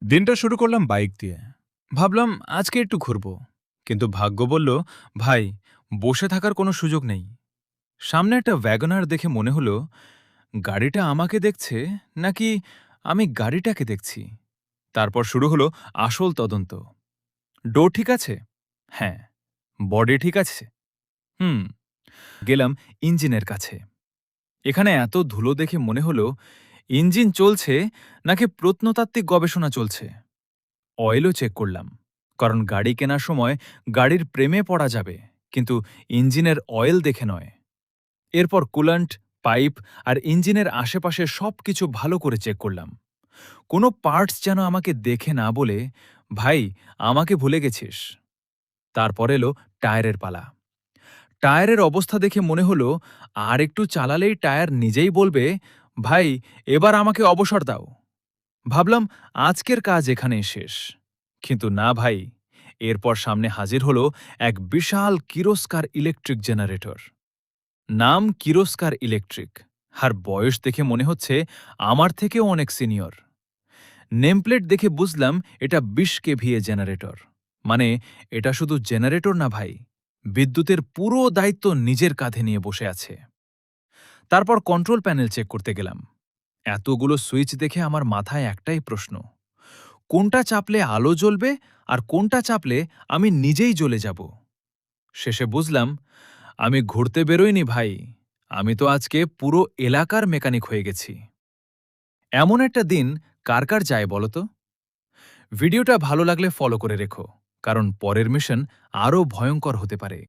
দিনটা শুরু করলাম বাইক দিয়ে। ভাবলাম আজকে একটু ঘুরব, কিন্তু ভাগ্য বলল, ভাই, বসে থাকার কোনো সুযোগ নেই। সামনে একটা ওয়াগনার দেখে মনে হলো গাড়িটা আমাকে দেখছে নাকি আমি গাড়িটাকে দেখছি। তারপর শুরু হলো আসল তদন্ত। ডোর ঠিক আছে? হ্যাঁ। বডি ঠিক আছে? হুম। গেলাম ইঞ্জিনের কাছে। এখানে এত ধুলো দেখে মনে হলো ইঞ্জিন চলছে নাকি প্রত্নতাত্ত্বিক গবেষণা চলছে। অয়েলও চেক করলাম, কারণ গাড়ি কেনার সময় গাড়ির প্রেমে পড়া যাবে, কিন্তু ইঞ্জিনের অয়েল দেখে নয়। এরপর কুলান্ট, পাইপ আর ইঞ্জিনের আশেপাশে সবকিছু ভালো করে চেক করলাম। কোনো পার্টস যেন আমাকে দেখে না বলে, ভাই, আমাকে ভুলে গেছিস। তারপর এলো টায়ারের পালা। টায়ারের অবস্থা দেখে মনে হলো আর একটু চালালেই টায়ার নিজেই বলবে, ভাই, এবার আমাকে অবসর দাও। ভাবলাম আজকের কাজ এখানেই শেষ, কিন্তু না ভাই। এরপর সামনে হাজির হলো এক বিশাল কিরোস্কার ইলেকট্রিক জেনারেটর। নাম কিরোস্কার ইলেকট্রিক, আর বয়স দেখে মনে হচ্ছে আমার থেকেও অনেক সিনিয়র। নেমপ্লেট দেখে বুঝলাম এটা ২০ কেভিএ জেনারেটর। মানে এটা শুধু জেনারেটর না ভাই, বিদ্যুতের পুরো দায়িত্ব নিজের কাঁধে নিয়ে বসে আছে। তারপর কন্ট্রোল প্যানেল চেক করতে গেলাম। এতগুলো সুইচ দেখে আমার মাথায় একটাই প্রশ্ন, কোনটা চাপলে আলো জ্বলবে আর কোনটা চাপলে আমি নিজেই জ্বলে যাব। শেষে বুঝলাম আমি ঘুরতে বেরোইনি ভাই, আমি তো আজকে পুরো এলাকার মেকানিক হয়ে গেছি। এমন একটা দিন কার কার যায় বলো তো? ভিডিওটা ভালো লাগলে ফলো করে রেখো, কারণ পরের মিশন আরও ভয়ঙ্কর হতে পারে।